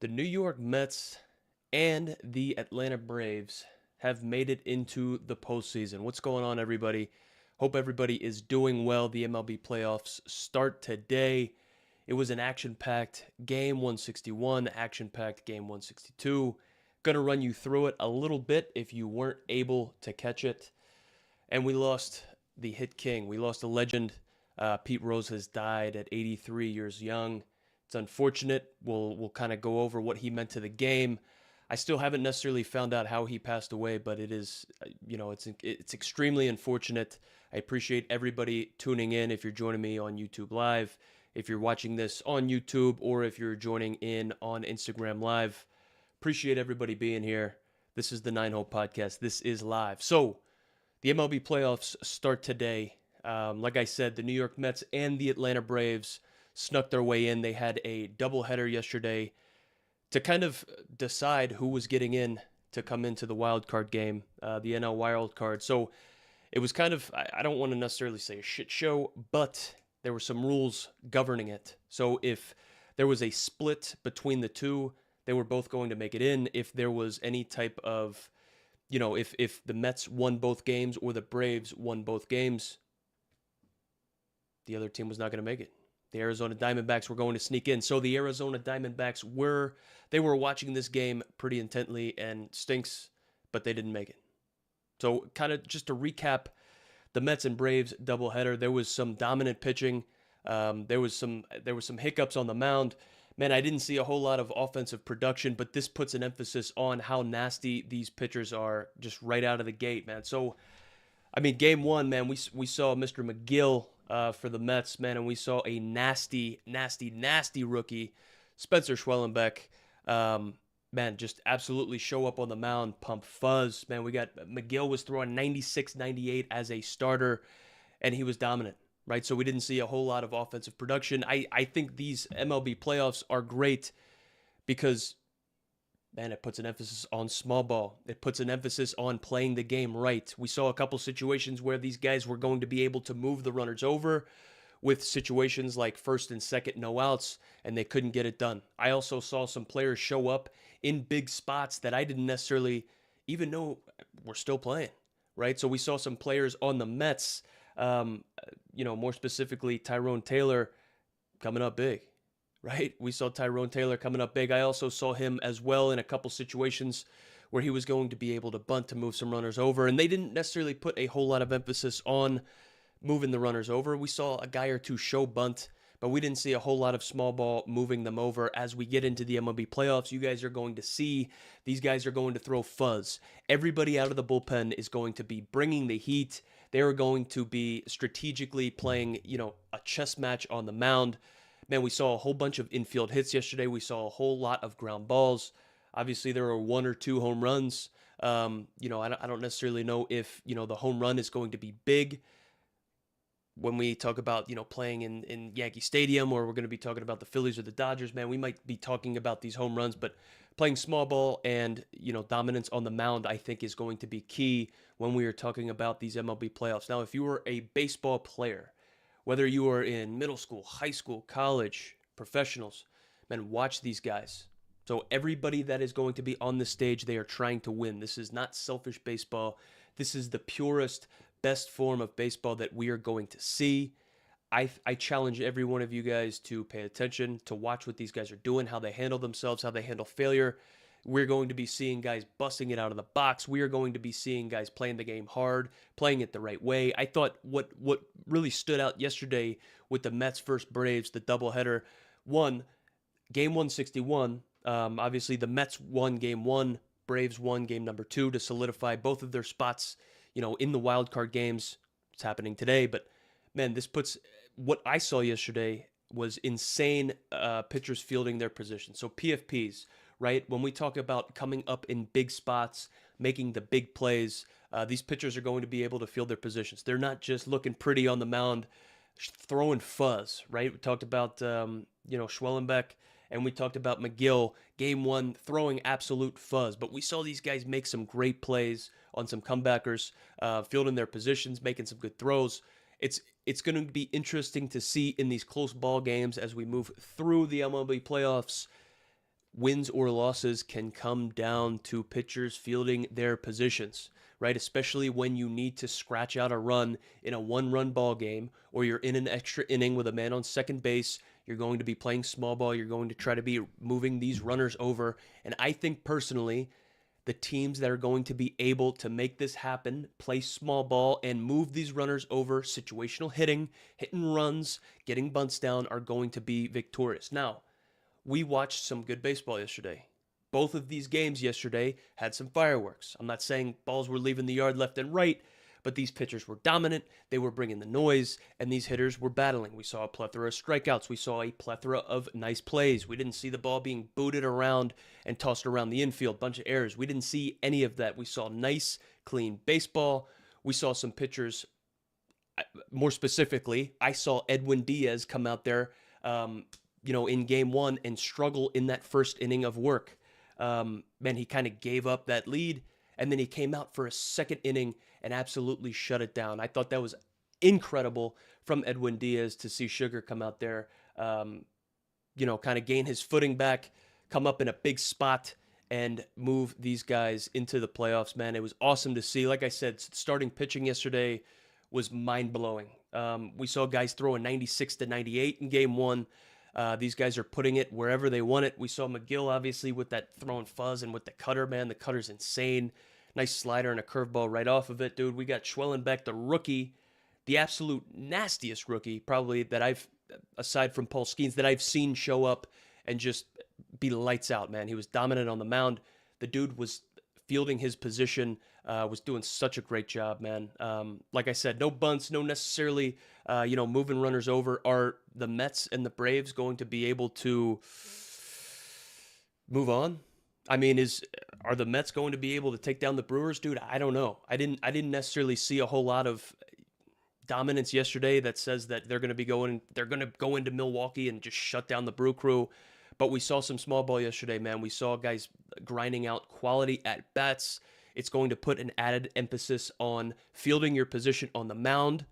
The New York Mets and the Atlanta Braves have made it into the postseason. What's going on, everybody? Hope everybody is doing well. The MLB playoffs start today. It was an action-packed game 161, action-packed game 162. Gonna run you through it a little bit if you weren't able to catch it. And we lost the hit king. We lost a legend. Pete Rose has died at 83 years young. It's unfortunate. We'll kind of go over what he meant to the game. I still haven't necessarily found out how he passed away, but it is, it's extremely unfortunate. I appreciate everybody tuning in. If you're joining me on YouTube Live, if you're watching this on YouTube, or if you're joining in on Instagram Live, appreciate everybody being here. This is the Nine Hole Podcast. This is live. So the MLB playoffs start today. Like I said, the New York Mets and the Atlanta Braves snuck their way in. They had a doubleheader yesterday to kind of decide who was getting in to come into the wild card game, the NL wild card. So it was kind of, I don't want to necessarily say a shit show, but there were some rules governing it. So if there was a split between the two, they were both going to make it in. If there was any type of, if the Mets won both games or the Braves won both games, the other team was not going to make it. The Arizona Diamondbacks were going to sneak in. So the Arizona Diamondbacks were watching this game pretty intently, and stinks, but they didn't make it. So kind of just to recap the Mets and Braves doubleheader, there was some dominant pitching. There was some hiccups on the mound. Man, I didn't see a whole lot of offensive production, but this puts an emphasis on how nasty these pitchers are just right out of the gate, man. So, I mean, game one, man, we saw Mr. McGill for the Mets, man, and we saw a nasty rookie, Spencer Schwellenbeck, man, just absolutely show up on the mound, pump fuzz. Man, we got McGill was throwing 96, 98 as a starter, and he was dominant, right? So we didn't see a whole lot of offensive production. I think these MLB playoffs are great because, man, it puts an emphasis on small ball. It puts an emphasis on playing the game right. We saw a couple situations where these guys were going to be able to move the runners over with situations like first and second no outs, and they couldn't get it done. I also saw some players show up in big spots that I didn't necessarily even know were still playing, right? So we saw some players on the Mets, more specifically Tyrone Taylor, coming up big, right? We saw Tyrone Taylor coming up big. I also saw him as well in a couple situations where he was going to be able to bunt to move some runners over, and they didn't necessarily put a whole lot of emphasis on moving the runners over. We saw a guy or two show bunt, but we didn't see a whole lot of small ball moving them over. As we get into the MLB playoffs, you guys are going to see these guys are going to throw fuzz. Everybody out of the bullpen is going to be bringing the heat. They are going to be strategically playing, a chess match on the mound. Man, we saw a whole bunch of infield hits yesterday. We saw a whole lot of ground balls. Obviously, there were one or two home runs. I don't necessarily know if, the home run is going to be big when we talk about, playing in Yankee Stadium, or we're going to be talking about the Phillies or the Dodgers. Man, we might be talking about these home runs, but playing small ball and, dominance on the mound, I think is going to be key when we are talking about these MLB playoffs. Now, if you were a baseball player, whether you are in middle school, high school, college, professionals, man, watch these guys. So everybody that is going to be on the stage, they are trying to win. This is not selfish baseball. This is the purest, best form of baseball that we are going to see. I challenge every one of you guys to pay attention, to watch what these guys are doing, how they handle themselves, how they handle failure. We're going to be seeing guys busting it out of the box. We are going to be seeing guys playing the game hard, playing it the right way. I thought what really stood out yesterday with the Mets versus Braves, the doubleheader, game 161. Obviously, the Mets won game one, Braves won game number two to solidify both of their spots, in the wild card games. It's happening today, but man, this puts what I saw yesterday was insane pitchers fielding their position. So PFPs, right? When we talk about coming up in big spots, making the big plays, these pitchers are going to be able to field their positions. They're not just looking pretty on the mound, throwing fuzz, right? We talked about, Schwellenbeck, and we talked about McGill, game one, throwing absolute fuzz. But we saw these guys make some great plays on some comebackers, fielding their positions, making some good throws. It's going to be interesting to see in these close ball games as we move through the MLB playoffs wins or losses can come down to pitchers fielding their positions, right? Especially when you need to scratch out a run in a one-run ball game, or you're in an extra inning with a man on second base. You're going to be playing small ball. You're going to try to be moving these runners over. And I think personally, the teams that are going to be able to make this happen, play small ball, and move these runners over, situational hitting, hitting runs, getting bunts down, are going to be victorious. Now, we watched some good baseball yesterday. Both of these games yesterday had some fireworks. I'm not saying balls were leaving the yard left and right, but these pitchers were dominant. They were bringing the noise, and these hitters were battling. We saw a plethora of strikeouts. We saw a plethora of nice plays. We didn't see the ball being booted around and tossed around the infield, bunch of errors. We didn't see any of that. We saw nice, clean baseball. We saw some pitchers. More specifically, I saw Edwin Diaz come out there, in game one and struggle in that first inning of work. Man, he kind of gave up that lead, and then he came out for a second inning and absolutely shut it down. I thought that was incredible from Edwin Diaz to see Sugar come out there, kind of gain his footing back, come up in a big spot, and move these guys into the playoffs, man. It was awesome to see. Like I said, starting pitching yesterday was mind-blowing. We saw guys throw a 96 to 98 in game one. These guys are putting it wherever they want it. We saw McGill, obviously, with that throwing fuzz and with the cutter, man. The cutter's insane. Nice slider and a curveball right off of it, dude. We got Schwellenbeck, the rookie, the absolute nastiest rookie, probably, that I've, aside from Paul Skeens, that I've seen show up and just be lights out, man. He was dominant on the mound. The dude was fielding his position, was doing such a great job, man. Like I said, no bunts, no necessarily, moving runners over. Are the Mets and the Braves going to be able to move on? I mean, are the Mets going to be able to take down the Brewers, dude? I don't know. I didn't necessarily see a whole lot of dominance yesterday that says that they're going to go into Milwaukee and just shut down the Brew Crew. But we saw some small ball yesterday, man. We saw guys grinding out quality at bats. It's going to put an added emphasis on fielding your position on the mound,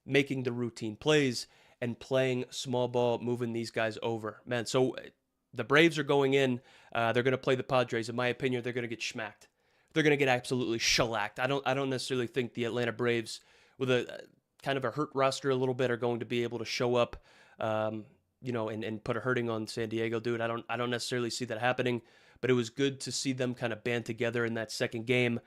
making the routine plays, and playing small ball, moving these guys over, man. So the Braves are going in. They're going to play the Padres. In my opinion, they're going to get schmacked. They're going to get absolutely shellacked. I don't necessarily think the Atlanta Braves, with a kind of a hurt roster a little bit, are going to be able to show up, and put a hurting on San Diego, dude. I don't necessarily see that happening. But it was good to see them kind of band together in that second game.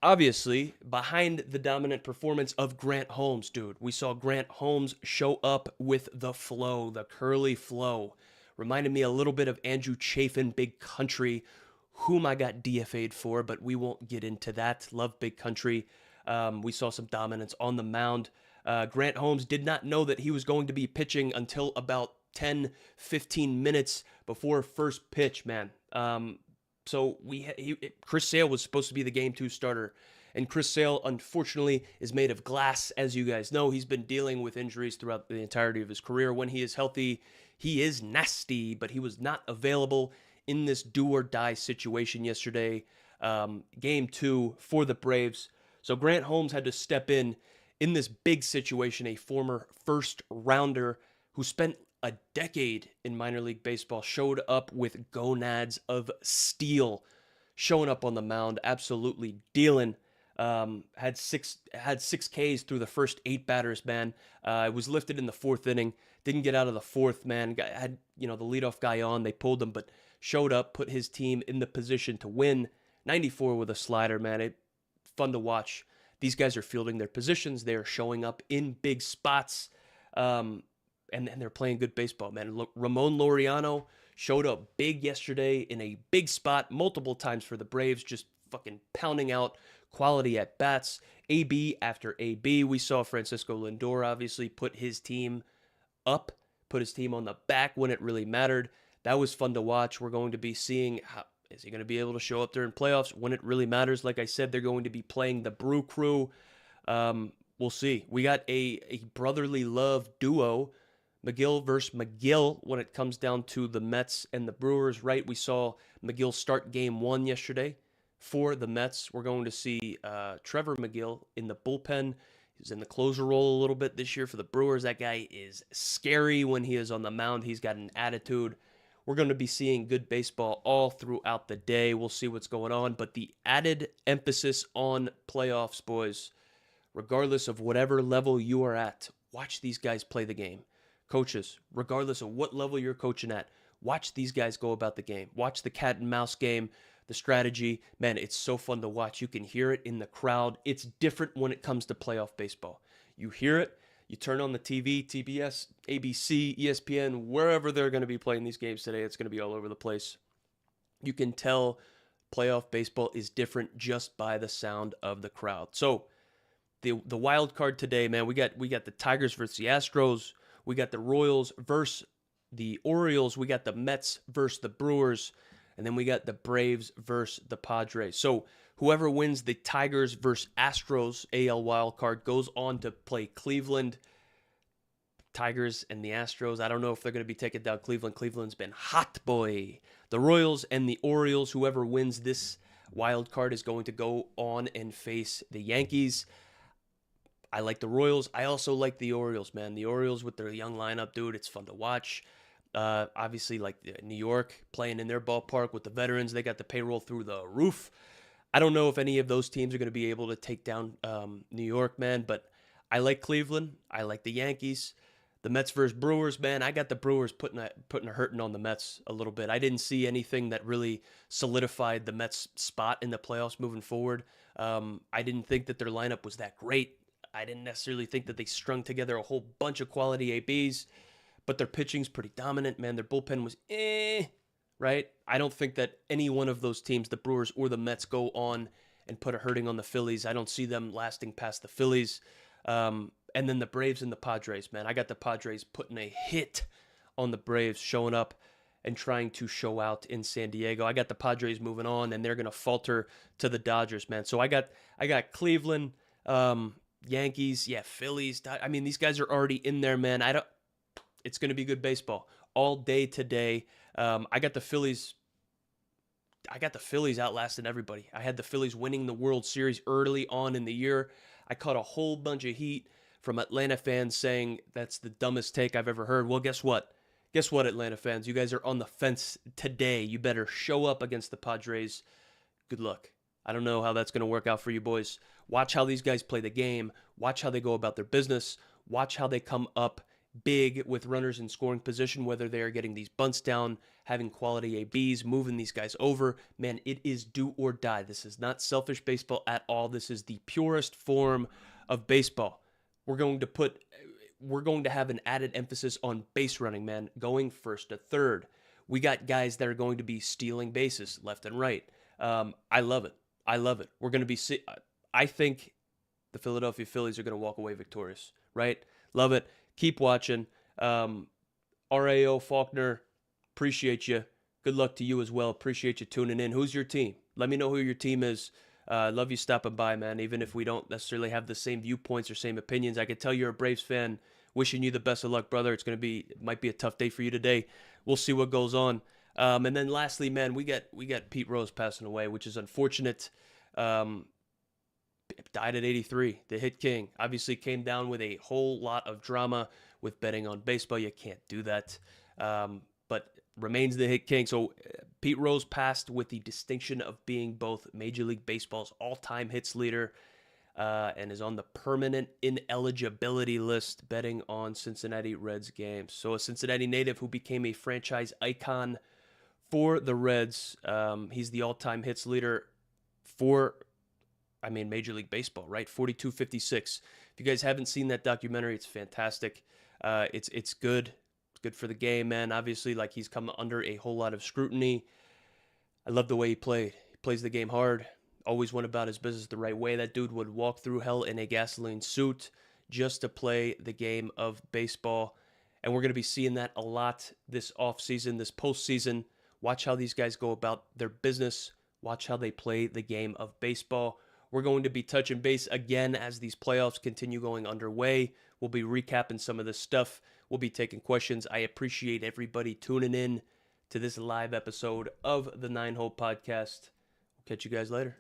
Obviously, behind the dominant performance of Grant Holmes, dude, we saw Grant Holmes show up with the flow, the curly flow. Reminded me a little bit of Andrew Chafin, Big Country, whom I got DFA'd for, but we won't get into that. Love Big Country. We saw some dominance on the mound. Grant Holmes did not know that he was going to be pitching until about 10, 15 minutes before first pitch, man. So Chris Sale was supposed to be the Game 2 starter, and Chris Sale, unfortunately, is made of glass. As you guys know, he's been dealing with injuries throughout the entirety of his career. When he is healthy, he is nasty, but he was not available in this do-or-die situation yesterday, Game 2 for the Braves. So Grant Holmes had to step in this big situation, a former first-rounder who spent a decade in minor league baseball, showed up with gonads of steel, showing up on the mound, absolutely dealing. Had six Ks through the first 8 batters, man. Was lifted in the 4th inning, didn't get out of the 4th, man. Had the leadoff guy on, they pulled him, but showed up, put his team in the position to win. 94 with a slider, man. Fun to watch. These guys are fielding their positions. They are showing up in big spots. And they're playing good baseball, man. Look, Ramon Laureano showed up big yesterday in a big spot multiple times for the Braves, just fucking pounding out quality at bats. AB after AB. We saw Francisco Lindor obviously put his team up, put his team on the back when it really mattered. That was fun to watch. We're going to be seeing is he going to be able to show up during playoffs when it really matters. Like I said, they're going to be playing the Brew Crew. We'll see. We got a brotherly love duo, McGill versus McGill, when it comes down to the Mets and the Brewers, right? We saw McGill start game 1 yesterday for the Mets. We're going to see Trevor McGill in the bullpen. He's in the closer role a little bit this year for the Brewers. That guy is scary when he is on the mound. He's got an attitude. We're going to be seeing good baseball all throughout the day. We'll see what's going on, but the added emphasis on playoffs, boys, regardless of whatever level you are at, watch these guys play the game. Coaches, regardless of what level you're coaching at, watch these guys go about the game. Watch the cat and mouse game, the strategy. Man, it's so fun to watch. You can hear it in the crowd. It's different when it comes to playoff baseball. You hear it. You turn on the TV, TBS, ABC, ESPN, wherever they're going to be playing these games today. It's going to be all over the place. You can tell playoff baseball is different just by the sound of the crowd. So the wild card today, man, we got the Tigers versus the Astros. We got the Royals versus the Orioles. We got the Mets versus the Brewers. And then we got the Braves versus the Padres. So whoever wins the Tigers versus Astros AL wild card goes on to play Cleveland. Tigers and the Astros, I don't know if they're going to be taking down Cleveland. Cleveland's been hot, boy. The Royals and the Orioles, whoever wins this wild card is going to go on and face the Yankees. I like the Royals. I also like the Orioles, man. The Orioles with their young lineup, dude, it's fun to watch. Obviously, like New York playing in their ballpark with the veterans, they got the payroll through the roof. I don't know if any of those teams are going to be able to take down New York, man, but I like Cleveland. I like the Yankees. The Mets versus Brewers, man, I got the Brewers putting a hurting on the Mets a little bit. I didn't see anything that really solidified the Mets' spot in the playoffs moving forward. I didn't think that their lineup was that great. I didn't necessarily think that they strung together a whole bunch of quality ABs, but their pitching's pretty dominant, man. Their bullpen was right? I don't think that any one of those teams, the Brewers or the Mets, go on and put a hurting on the Phillies. I don't see them lasting past the Phillies. And then the Braves and the Padres, man. I got the Padres putting a hit on the Braves, showing up and trying to show out in San Diego. I got the Padres moving on, and they're going to falter to the Dodgers, man. So I got Cleveland, Yankees, Phillies. I mean, these guys are already in there, man. It's going to be good baseball all day today. I got the Phillies outlasting everybody. I had the Phillies winning the World Series early on in the year. I caught a whole bunch of heat from Atlanta fans saying that's the dumbest take I've ever heard. Well, guess what? Guess what, Atlanta fans? You guys are on the fence today. You better show up against the Padres. Good luck. I don't know how that's going to work out for you boys. Watch how these guys play the game. Watch how they go about their business. Watch how they come up big with runners in scoring position, whether they are getting these bunts down, having quality ABs, moving these guys over. Man, it is do or die. This is not selfish baseball at all. This is the purest form of baseball. We're going to have an added emphasis on base running, man, going first to third. We got guys that are going to be stealing bases left and right. I love it. We're going to be I think the Philadelphia Phillies are going to walk away victorious, right? Love it. Keep watching. RAO Faulkner, appreciate you. Good luck to you as well. Appreciate you tuning in. Who's your team? Let me know who your team is. Love you stopping by, man. Even if we don't necessarily have the same viewpoints or same opinions, I can tell you're a Braves fan. Wishing you the best of luck, brother. It might be a tough day for you today. We'll see what goes on. And then lastly, man, we got Pete Rose passing away, which is unfortunate. Died at 83, the hit king. Obviously came down with a whole lot of drama with betting on baseball. You can't do that. But remains the hit king. So Pete Rose passed with the distinction of being both Major League Baseball's all-time hits leader and is on the permanent ineligibility list betting on Cincinnati Reds games. So a Cincinnati native who became a franchise icon for the Reds. He's the all-time hits leader for Major League Baseball, right? 42-56. If you guys haven't seen that documentary, it's fantastic. It's good. It's good for the game, man. Obviously, like, he's come under a whole lot of scrutiny. I love the way he played. He plays the game hard. Always went about his business the right way. That dude would walk through hell in a gasoline suit just to play the game of baseball. And we're going to be seeing that a lot this offseason, this postseason. Watch how these guys go about their business. Watch how they play the game of baseball. We're going to be touching base again as these playoffs continue going underway. We'll be recapping some of this stuff. We'll be taking questions. I appreciate everybody tuning in to this live episode of the 9 Hole Podcast. We'll catch you guys later.